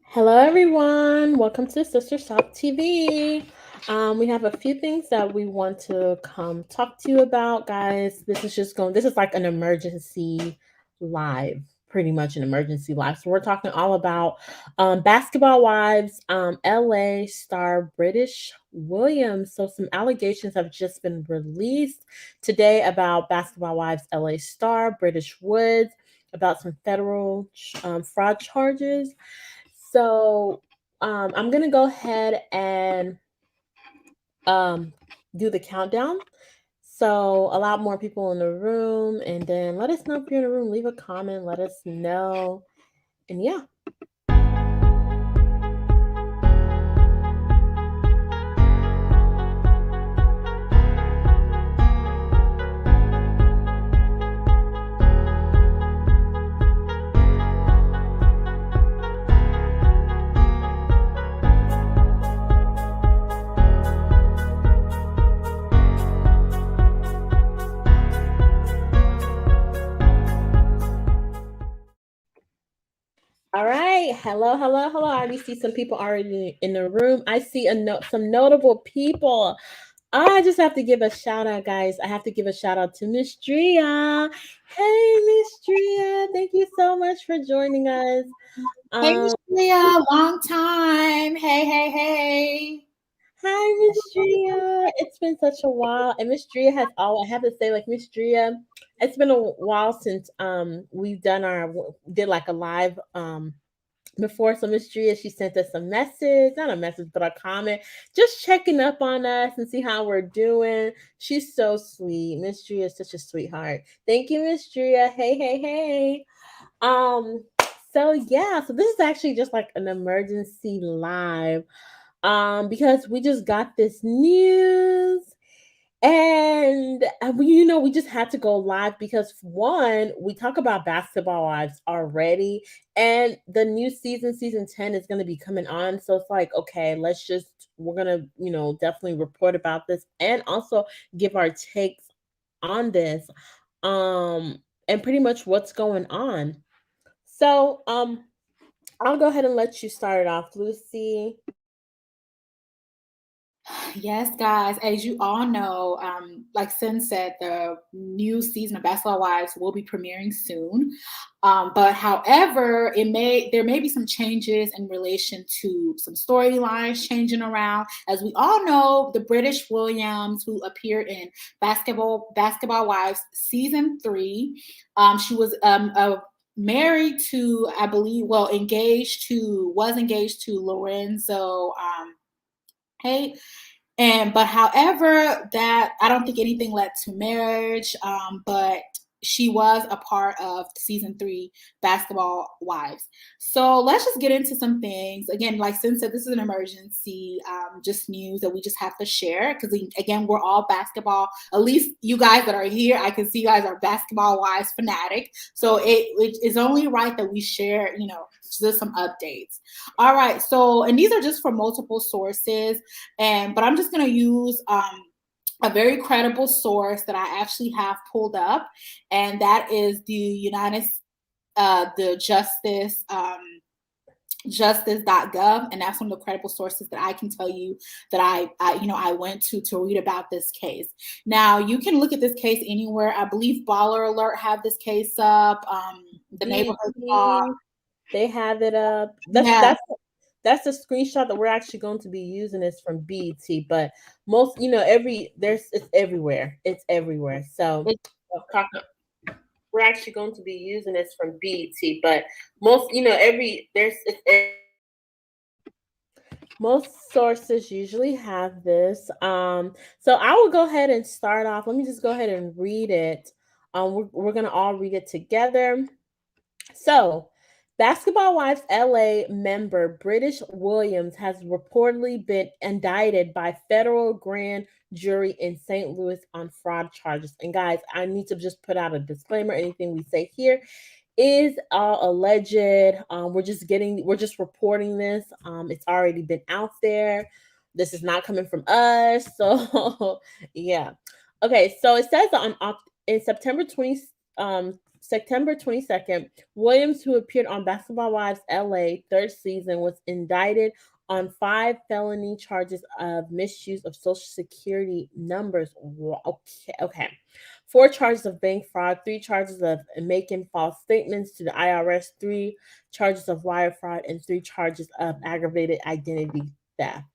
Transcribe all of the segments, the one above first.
Hello, everyone. Welcome to Sisters Talk TV. We have a few things that we want to come talk to you about, guys. This is like an emergency live, pretty much an emergency live. So we're talking all about Basketball Wives, LA star British Williams. So some allegations have just been released today about Basketball Wives, LA star British Woods, about some federal fraud charges. So I'm gonna go ahead and um, do the countdown. So a lot more people in the room, and then let us know if you're in the room. Leave a comment. Let us know, and yeah. All right. Hello, hello, hello. I already see some people already in the room. I see some notable people. I just have to give a shout out, guys. I have to give a shout out to Miss Drea. Hey, Miss Drea. Thank you so much for joining us. Hey, Um, Julia, long time. Hey. Hi, Miss Drea. It's been such a while, and Miss Drea has all. I have to say, like Miss Drea, it's been a while since we've did like a live before. So Miss Drea, she sent us a message, not a message, but a comment, just checking up on us and see how we're doing. She's so sweet. Miss Drea is such a sweetheart. Thank you, Miss Drea. Hey, hey, hey. Um. So yeah, so this is actually just like an emergency live because we just got this news, and we just had to go live because one, we talk about Basketball Wives already, and the new season 10 is going to be coming on. So it's like, okay, we're going to, definitely report about this and also give our takes on this, um and pretty much what's going on. So I'll go ahead and let you start it off, Lucy. Yes, guys, as you all know, like Sin said, the new season of Basketball Wives will be premiering soon. But however, there may be some changes in relation to some storylines changing around. As we all know, the British Williams, who appeared in Basketball Wives season 3, she was married to, I believe, was engaged to Lorenzo. Hey, but however, that I don't think anything led to marriage. But she was a part of season 3 Basketball Wives. So let's just get into some things. Again, like Sin said, this is an emergency, just news that we just have to share because again, we're all basketball. At least you guys that are here, I can see you guys are Basketball Wives fanatic. So it is only right that we share, just some updates. All right. So, and these are just from multiple sources, but I'm just going to use a very credible source that I actually have pulled up, and that is the justice.gov, and that's one of the credible sources that I can tell you that I went to read about this case. Now you can look at this case anywhere. I believe Baller Alert have this case up. The neighborhood talk. They have it up. Yeah. That's the screenshot that we're actually going to be using is from BET. But most, it's everywhere. It's everywhere. So we're actually going to be using this from BET. But most, most sources usually have this. So I will go ahead and start off. Let me just go ahead and read it. We're gonna all read it together. So, Basketball Wives LA member British Williams has reportedly been indicted by federal grand jury in St. Louis on fraud charges. And guys, I need to just put out a disclaimer. Anything we say here is all alleged. We're just reporting this. It's already been out there. This is not coming from us. So, yeah. Okay, so it says in September 20 September 22nd, Williams, who appeared on Basketball Wives LA third season, was indicted on 5 felony charges of misuse of Social Security numbers. Okay. 4 charges of bank fraud, 3 charges of making false statements to the IRS, 3 charges of wire fraud, and 3 charges of aggravated identity theft.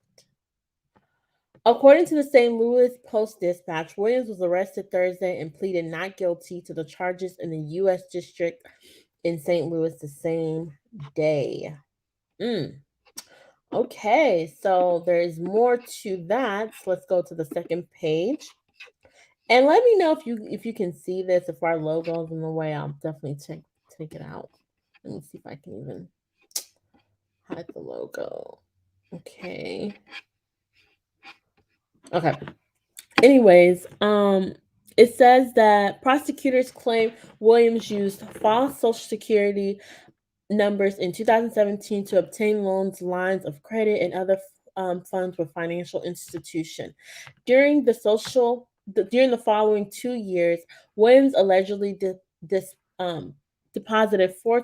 According to the St. Louis Post-Dispatch, Williams was arrested Thursday and pleaded not guilty to the charges in the U.S. District in St. Louis the same day. Okay, so there's more to that. So let's go to the second page. And let me know if you can see this. If our logo's in the way, I'll definitely take it out. Let me see if I can even hide the logo. Okay. Anyways, it says that prosecutors claim Williams used false Social Security numbers in 2017 to obtain loans, lines of credit, and other funds with financial institution. During the following 2 years, Williams allegedly deposited four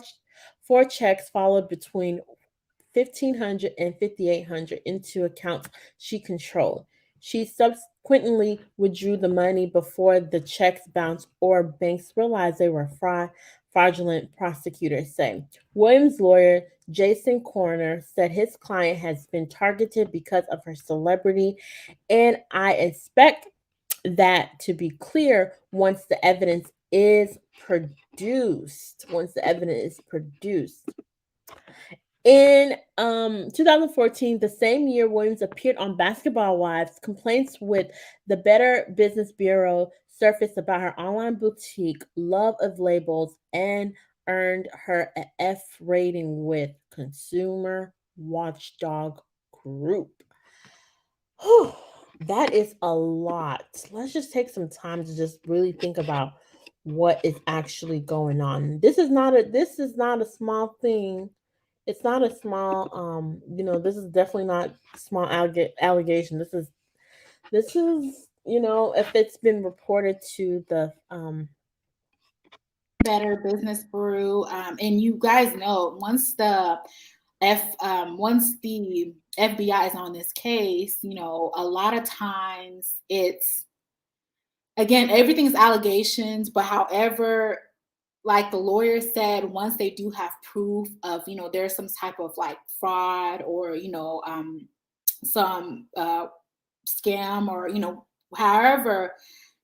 checks followed between 1,500 and 5,800 into accounts she controlled. She subsequently withdrew the money before the checks bounced or banks realized they were fraudulent, prosecutors say. Williams' lawyer, Jason Corner, said his client has been targeted because of her celebrity, and I expect that to be clear once the evidence is produced. In 2014, the same year Williams appeared on Basketball Wives, complaints with the Better Business Bureau surfaced about her online boutique, love of labels, and earned her an F rating with Consumer Watchdog Group. Whew, that is a lot. Let's just take some time to just really think about what is actually going on. This is not a small thing. It's not a small this is definitely not small allegation. This is if it's been reported to the Better Business Bureau, and you guys know once the FBI is on this case, a lot of times it's, again, everything's allegations, but however, like the lawyer said, once they do have proof of, there's some type of like fraud or, some scam or, however,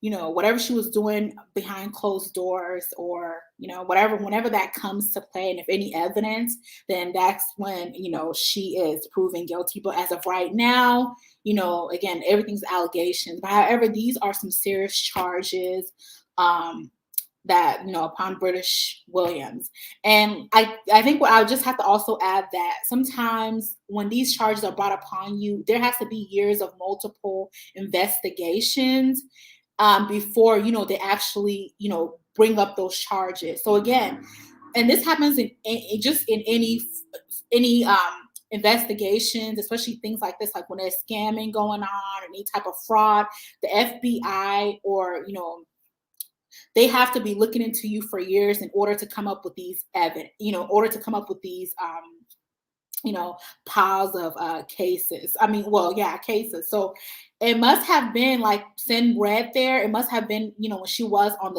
whatever she was doing behind closed doors or, whatever, whenever that comes to play, and if any evidence, then that's when, she is proven guilty. But as of right now, again, everything's allegations. But however, these are some serious charges. That upon British Williams. And I think what I'll just have to also add that sometimes when these charges are brought upon you, there has to be years of multiple investigations before they actually bring up those charges. So again, and this happens in any investigations, especially things like this, like when there's scamming going on, any type of fraud, the FBI or they have to be looking into you for years in order to come up with these evidence, piles of cases. Cases. So it must have been, like Sin read there, it must have been, when she was on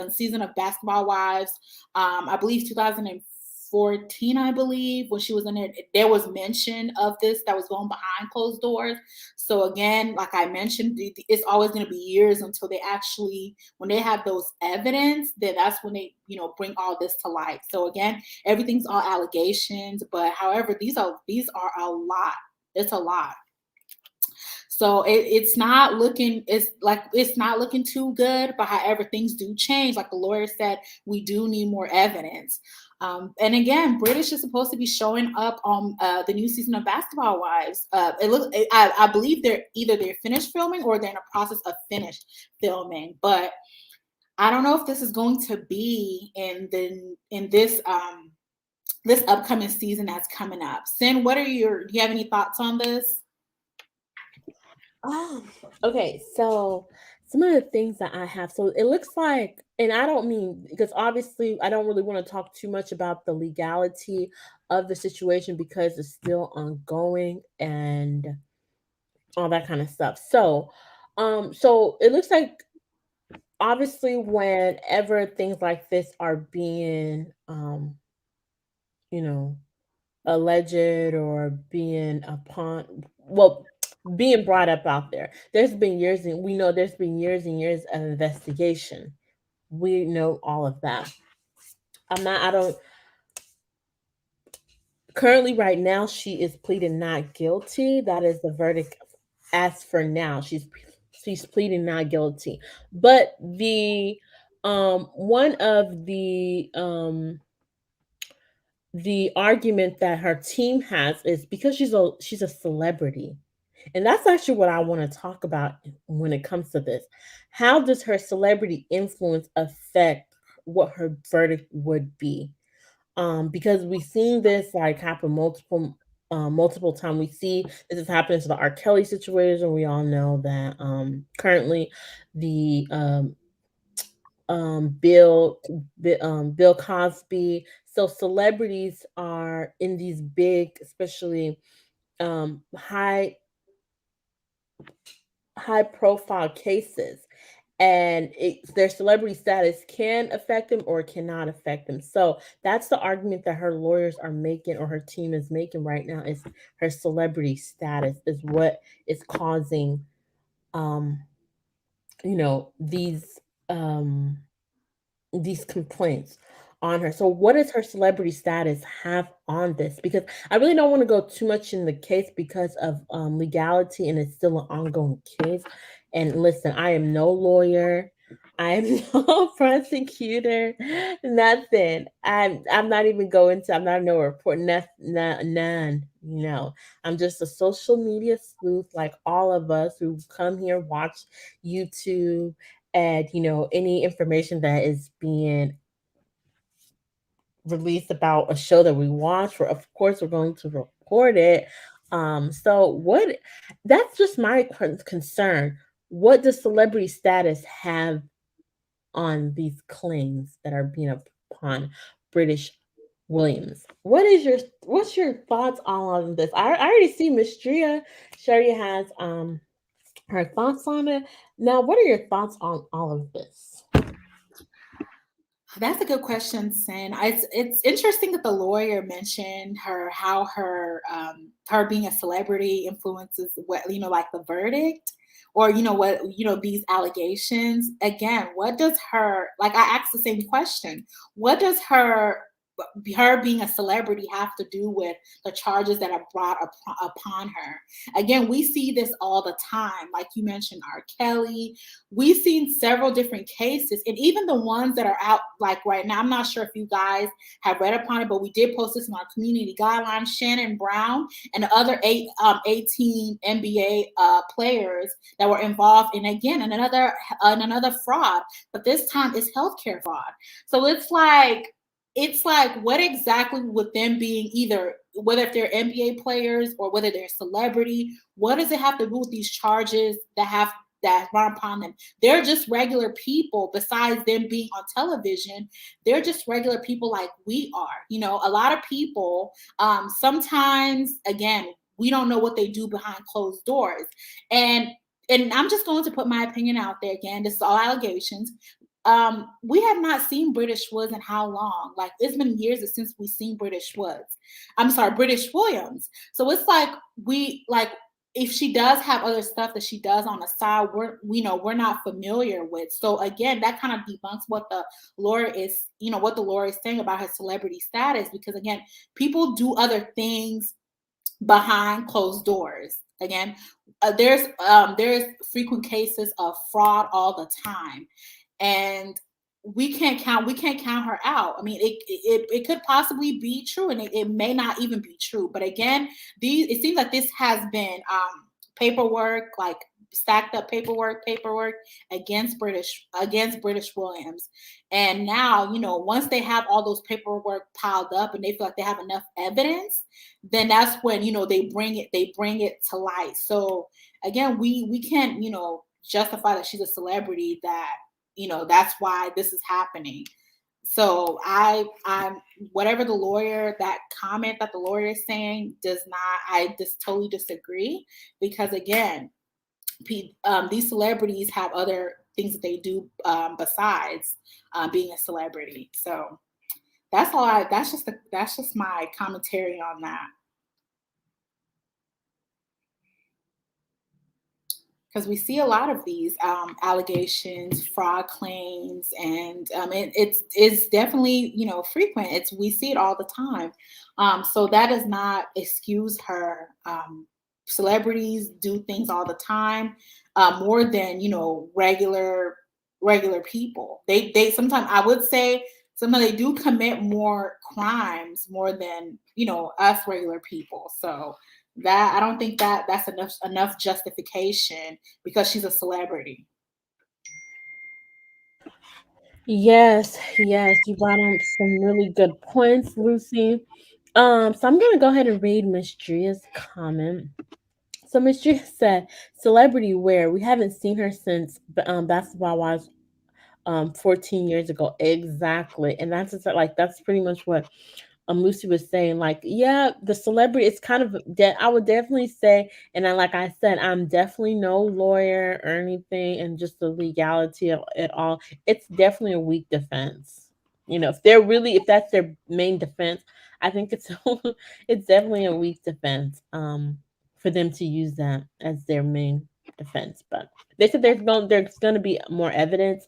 season of Basketball Wives, I believe 2014, I believe, when she was in it, there was mention of this that was going behind closed doors. So again, like I mentioned, it's always going to be years until they actually, when they have those evidence, then that's when they, bring all this to light. So again, everything's all allegations, but however, these are a lot. It's a lot. So it's not looking too good, but however, things do change. Like the lawyer said, we do need more evidence. And again, British is supposed to be showing up on the new season of Basketball Wives. I believe they're finished filming or they're in a process of finished filming. But I don't know if this is going to be in this upcoming season that's coming up. Sin, do you have any thoughts on this? Okay, so some of the things that I have. So it looks like and I don't mean, because obviously I don't really want to talk too much about the legality of the situation because it's still ongoing and all that kind of stuff. So it looks like obviously whenever things like this are being you know, alleged or being upon, well, being brought up out there, there's been years, and we know there's been years and years of investigation. We know all of that. I don't, currently right now she is pleading not guilty. That is the verdict as for now. She's pleading not guilty. But one of the argument that her team has is because she's a celebrity. And that's actually what I want to talk about when it comes to this. How does her celebrity influence affect what her verdict would be? Because we've seen this like happen multiple times. We see this is happening to the R. Kelly situation. We all know that currently the Bill Cosby. So celebrities are in these big, especially high profile cases, and their celebrity status can affect them or cannot affect them. So that's the argument that her lawyers are making, or her team is making right now, is her celebrity status is what is causing um you know um these complaints on her. So what does her celebrity status have on this? Because I really don't want to go too much in the case because of legality, and it's still an ongoing case. And listen, I am no lawyer. I am no prosecutor, nothing. I'm not even going to. I'm not no report. None. I'm just a social media sleuth, like all of us who come here, watch YouTube, and any information that is being released about a show that we watch, for of course we're going to report it. So what, that's just my concern. What does celebrity status have on these claims that are being upon British Williams? What's your thoughts on all of this? I already see Miss Drea. Sherry has her thoughts on it. Now, what are your thoughts on all of this? That's a good question, Sin. It's interesting that the lawyer mentioned how her being a celebrity influences what, like the verdict, or what, these allegations. Again, what does her, like, I asked the same question. What does her being a celebrity have to do with the charges that are brought upon her? Again, we see this all the time. Like you mentioned, R. Kelly. We've seen several different cases, and even the ones that are out like right now. I'm not sure if you guys have read upon it, but we did post this in our community guidelines. Shannon Brown and the other 18 NBA players that were involved in, again, in another fraud, but this time it's healthcare fraud. So it's like what exactly with them being, either whether if they're NBA players or whether they're celebrity, what does it have to do with these charges that run upon them? They're just regular people. Besides them being on television, they're just regular people like we are. A lot of people, sometimes, again, we don't know what they do behind closed doors. And I'm just going to put my opinion out there. Again, this is all allegations. We have not seen British Woods in how long? Like, it's been years since we've seen British Woods. I'm sorry, British Williams. So it's like, if she does have other stuff that she does on the side, we're not familiar with. So again, that kind of debunks what the lawyer is saying about her celebrity status, because again, people do other things behind closed doors. Again, there's frequent cases of fraud all the time, and we can't count her out. I mean, it could possibly be true, and it may not even be true. But again, it seems like this has been paperwork, like stacked up paperwork against British Williams. And now, once they have all those paperwork piled up and they feel like they have enough evidence, then that's when, they bring it to light. So again, we can't, justify that she's a celebrity, that that's why this is happening. So I'm whatever the lawyer, that comment that the lawyer is saying does not, I just totally disagree, because again, these celebrities have other things that they do besides being a celebrity. So that's just my commentary on that. Because we see a lot of these allegations, fraud claims, and it's definitely frequent. We see it all the time. So that does not excuse her. Celebrities do things all the time, more than regular people. They sometimes, I would say, sometimes they do commit more crimes more than us regular people. So that, I don't think that that's enough justification because she's a celebrity. Yes, yes, you brought up some really good points, Lucy. So I'm gonna go ahead and read Miss Dria's comment. So Miss Dria said, "Celebrity where we haven't seen her since Basketball Wives 14 years ago." Exactly, and that's just, like, that's pretty much what Lucy was saying. Like, yeah, the celebrity, it's kind of I would definitely say, and like I said, I'm definitely no lawyer or anything, and just the legality of it all. It's definitely a weak defense. If that's their main defense, I think it's it's definitely a weak defense. For them to use that as their main defense, but they said there's going to be more evidence,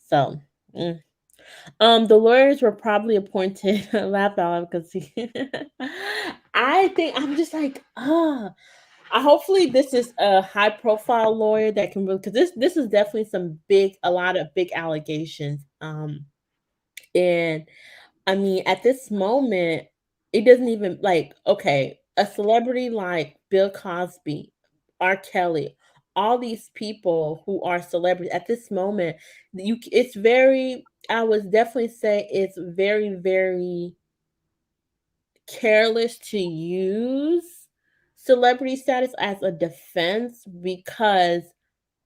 so. mm, the lawyers were probably appointed. Laugh out loud because I think I'm just like, hopefully this is a high profile lawyer that can really, because this is definitely a lot of big allegations. And I mean, at this moment, it doesn't even, like, okay, a celebrity like Bill Cosby, R. Kelly, all these people who are celebrities at this moment, it's very, I would definitely say it's very, very careless to use celebrity status as a defense, because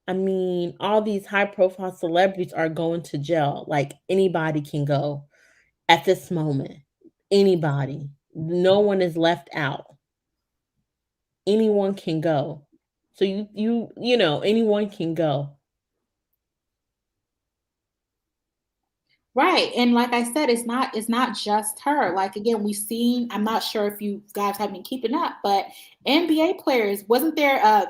I mean, all these high profile celebrities are going to jail. Like, anybody can go at this moment. Anybody. No one is left out. Anyone can go. So anyone can go. Right. And like I said, it's not just her. Like again, we've seen, I'm not sure if you guys have been keeping up, but NBA players, wasn't there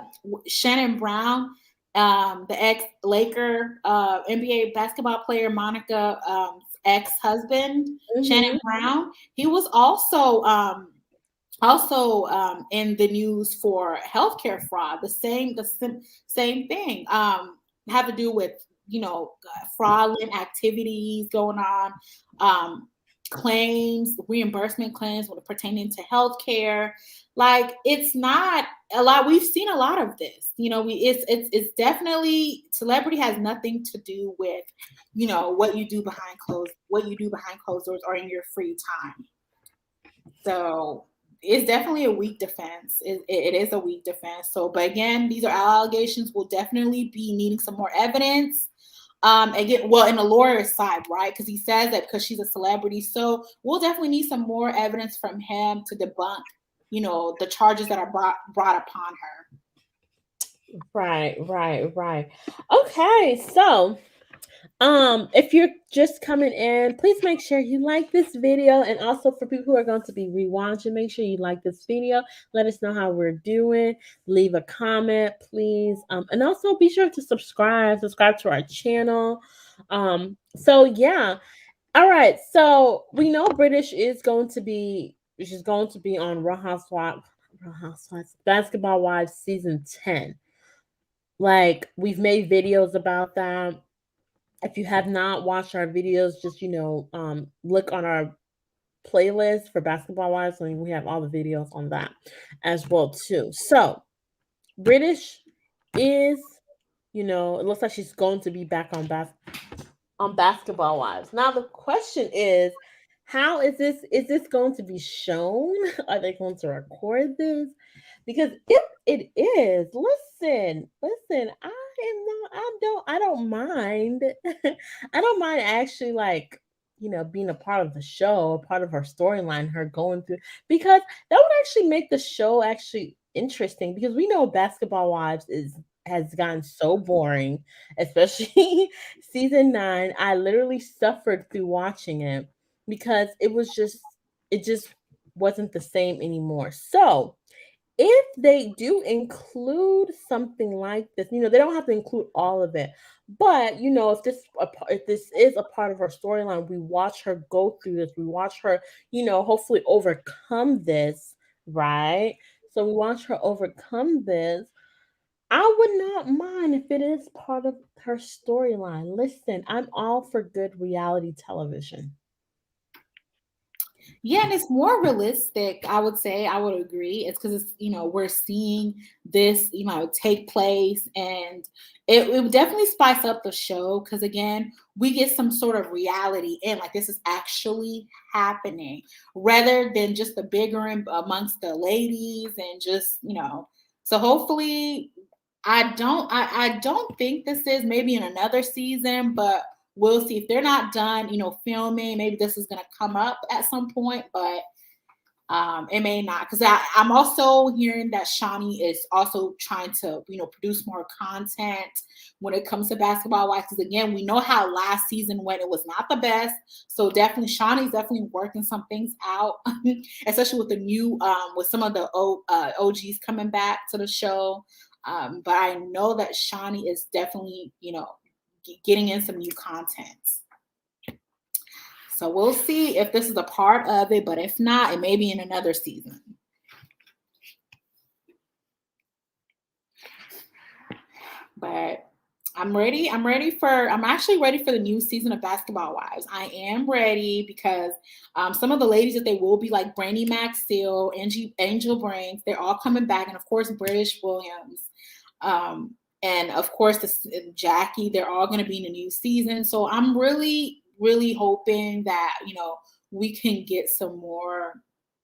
Shannon Brown, the ex Laker NBA basketball player, Monica ex-husband, Shannon Mhm. Brown, he was also in the news for healthcare fraud. Same thing. Have to do with fraudulent activities going on, claims, reimbursement claims when pertaining to healthcare. Like, it's not a lot. We've seen a lot of this. It's definitely, celebrity has nothing to do with what you do behind closed doors or in your free time. So it's definitely a weak defense. It is a weak defense. So, but again, these are allegations. We'll definitely be needing some more evidence. Again, well, in the lawyer's side, right? Because he says that because she's a celebrity. So we'll definitely need some more evidence from him to debunk, the charges that are brought upon her. Right, right, right. Okay, so if you're just coming in, please make sure you like this video, and also for people who are going to be rewatching, make sure you like this video. Let us know how we're doing. Leave a comment, please, and also be sure to subscribe to our channel. So yeah, all right. So we know British is going to be she's going to be on Real Housewives Basketball Wives season 10. Like, we've made videos about that. If you have not watched our videos, just look on our playlist for Basketball Wives, and we have all the videos on that as well too. So British is, it looks like she's going to be back on Basketball Wives. Now the question is, how is this? Is this going to be shown? Are they going to record this? Because if it is, listen, am not. I don't mind. I don't mind actually like being a part of the show, a part of her storyline, her going through because that would actually make the show actually interesting because we know Basketball Wives is has gotten so boring, especially season 9. I literally suffered through watching it because it just wasn't the same anymore. So, if they do include something like this, they don't have to include all of it, but if this is a part of her storyline, we watch her go through this, we watch her, hopefully overcome this, right? So we watch her overcome this. I would not mind if it is part of her storyline. Listen, I'm all for good reality television. Yeah, and it's more realistic, I would say. I would agree. It's because we're seeing this, take place, and it would definitely spice up the show because again, we get some sort of reality in like this is actually happening rather than just the bickering amongst the ladies and just, so hopefully I don't think this is maybe in another season, but we'll see if they're not done, filming. Maybe this is gonna come up at some point, but it may not. Because I'm also hearing that Shawnee is also trying to, produce more content when it comes to Basketball Wives. Because again, we know how last season went; it was not the best. So definitely, Shawnee's definitely working some things out, especially with the new, with some of the OGs coming back to the show. But I know that Shawnee is definitely, getting in some new content. So we'll see if this is a part of it, but if not, it may be in another season. But I'm actually ready for the new season of Basketball Wives. I am ready because some of the ladies that they will be like Brandy Maxfield, Angel Brains, they're all coming back. And of course, British Williams. And of course, Jackie, they're all going to be in the new season. So I'm really, really hoping that, we can get some more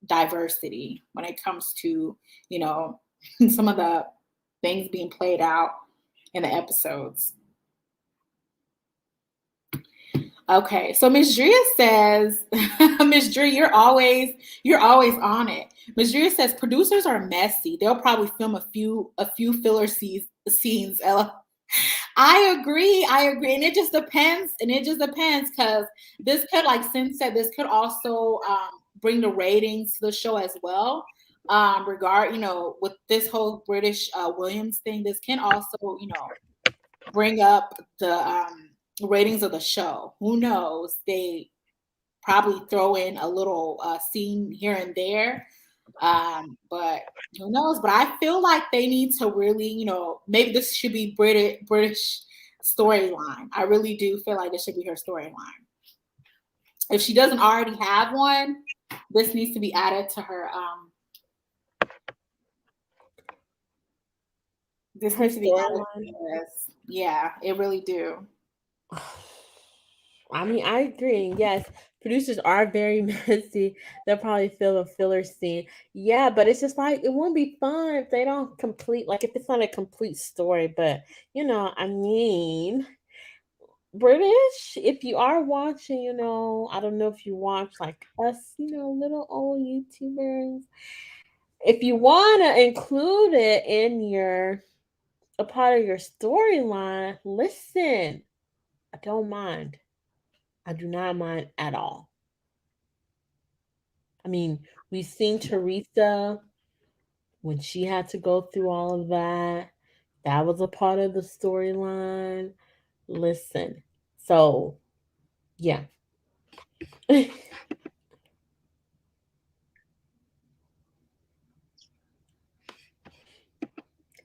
diversity when it comes to, some of the things being played out in the episodes. Okay, so Miss Drea says, Miss Drea, you're always on it. Miss Drea says producers are messy. They'll probably film a few filler scenes. Ella. I agree, and it just depends. Because this could, like Sin said, this could also bring the ratings to the show as well. With this whole British Williams thing, this can also bring up the ratings of the show. Who knows? They probably throw in a little scene here and there. But who knows? But I feel like they need to really, maybe this should be British storyline. I really do feel like this should be her storyline. If she doesn't already have one, this needs to be added to her. This Her needs to be added storyline. to this. Yeah, it really do. I mean, I agree. Yes, producers are very messy. They'll probably fill a filler scene. Yeah, but it's just like it won't be fun if they don't complete, like if it's not a complete story. But I mean, British, if you are watching, I don't know if you watch like us, little old YouTubers. If you want to include it in a part of your storyline, listen, I don't mind. I do not mind at all. I mean, we've seen Teresa when she had to go through all of that. That was a part of the storyline. Listen. So, yeah.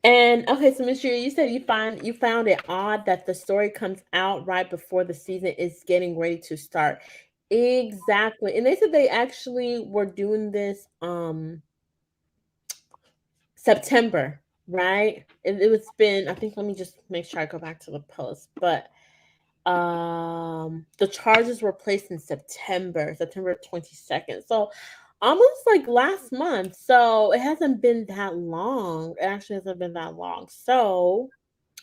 And okay, so Miss Shira, you said you found it odd that the story comes out right before the season is getting ready to start. Exactly. And they said they actually were doing this September, right? It was been, I think, let me just make sure I go back to the post, but the charges were placed in September 22nd. So almost like last month. So it hasn't been that long. It actually hasn't been that long. So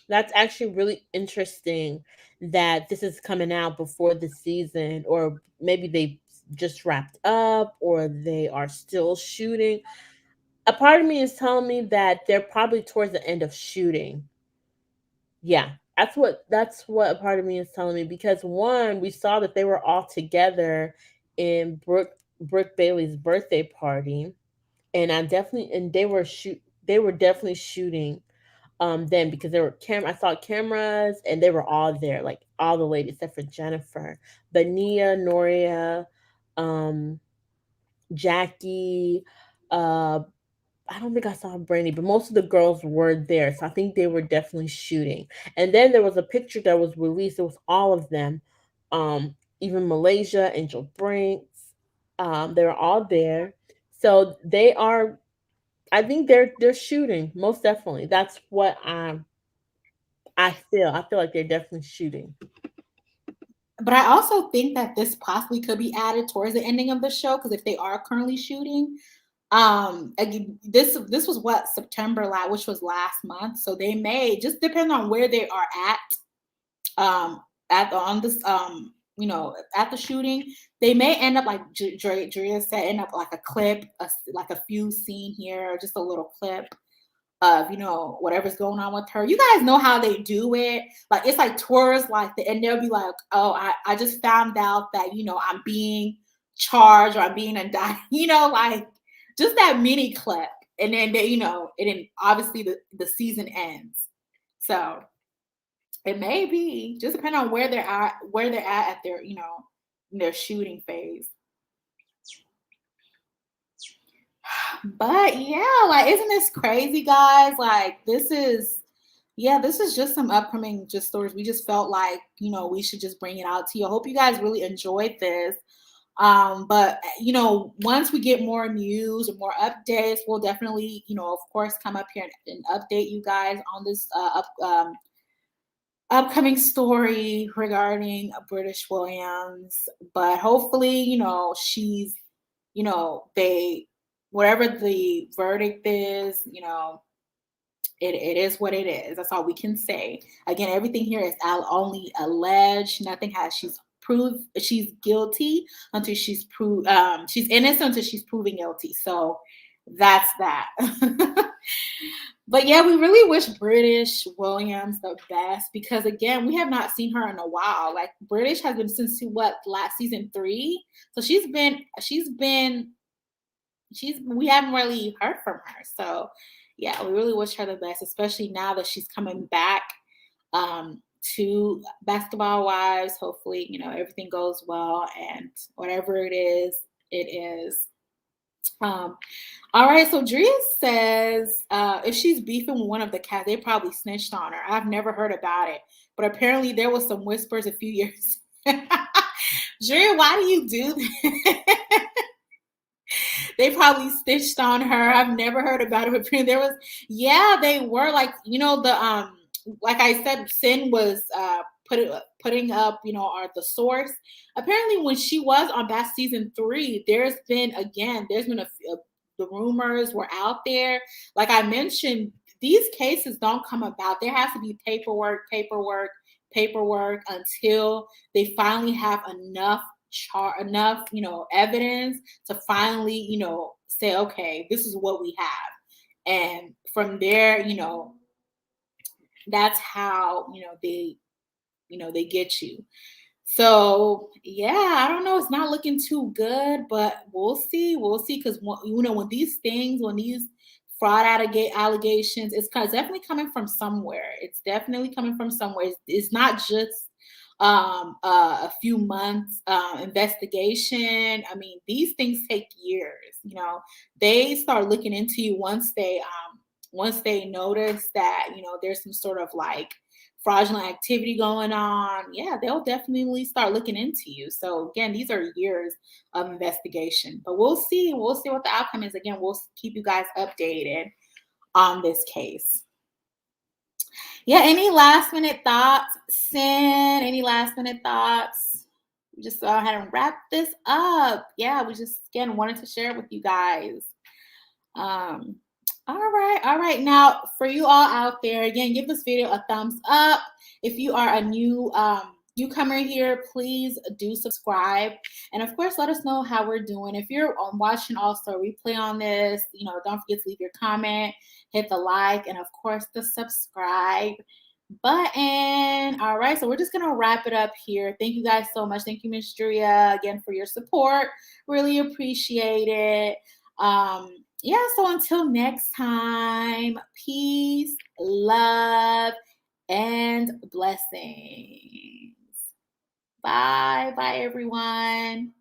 That's actually really interesting that this is coming out before the season, or maybe they just wrapped up, or they are still shooting. A part of me is telling me that they're probably towards the end of shooting. Yeah, that's what a part of me is telling me, because one, we saw that they were all together in Brooke Bailey's birthday party, and they were definitely shooting then, because there were I saw cameras and they were all there, like all the ladies except for Jennifer, but Nia, Noria, um, Jackie, uh, I don't think I saw Brandy, but most of the girls were there. So I think they were definitely shooting. And then there was a picture that was released. It was all of them. Even Malaysia, Angel Brinks. They were all there. So they are, I think they're shooting, most definitely. That's what I feel. I feel like they're definitely shooting. But I also think that this possibly could be added towards the ending of the show, because if they are currently shooting, again, this was what, September last, which was last month, so they may just depend on where they are at on this at the shooting, they may end up like Drea said, end up like a clip, like a few scene here, just a little clip of whatever's going on with her. You guys know how they do it. Like, it's like tours, like and they'll be like, oh, I just found out that I'm being charged, or I'm being indicted, like just that mini clip. And then and then obviously the season ends. So it may be just depending on where they're at their in their shooting phase. But yeah, like, isn't this crazy, guys? Like, this is just some upcoming just stories. We just felt like, we should just bring it out to you. I hope you guys really enjoyed this. But once we get more news or more updates, we'll definitely, of course, come up here and update you guys on this upcoming story regarding British Williams. But hopefully, she's, they, whatever the verdict is, it is what it is. That's all we can say. Again, everything here is only alleged. Nothing has she's proved she's guilty until she's innocent until she's proven guilty. So that's that. But yeah, we really wish British Williams the best, because again, we have not seen her in a while. Like, British has been since what, last season 3. So we haven't really heard from her. So yeah, we really wish her the best, especially now that she's coming back to Basketball Wives. Hopefully, everything goes well, and whatever it is, it is. All right, so Drea says if she's beefing with one of the cats, they probably snitched on her. I've never heard about it, but apparently there was some whispers a few years. Drea, why do you do that? They probably stitched on her. I've never heard about it. There was, yeah, they were like, the like I said, Sin was putting up, the source. Apparently, when she was on that season 3, there's been the rumors were out there. Like I mentioned, these cases don't come about. There has to be paperwork until they finally have enough evidence to finally say, okay, this is what we have. And from there, that's how they get you. So yeah, I don't know, it's not looking too good, but we'll see, because when these fraud allegations, it's definitely coming from somewhere. It's not just a few months investigation. I mean, these things take years. They start looking into you once they notice that there's some sort of like fraudulent activity going on. Yeah, they'll definitely start looking into you. So again, these are years of investigation, but we'll see what the outcome is. Again, we'll keep you guys updated on this case. Yeah, any last minute thoughts, Sin? Any last minute thoughts? We just go ahead and wrap this up. Yeah, we just again wanted to share it with you guys. All right, all right. Now, for you all out there, again, give this video a thumbs up. If you are a newcomer here, please do subscribe, and of course, let us know how we're doing. If you're watching also replay on this, don't forget to leave your comment, hit the like, and of course, the subscribe button. All right, so we're just gonna wrap it up here. Thank you guys so much. Thank you, Miss Drea, again for your support. Really appreciate it. Yeah, so until next time, peace, love, and blessings. Bye, bye, everyone.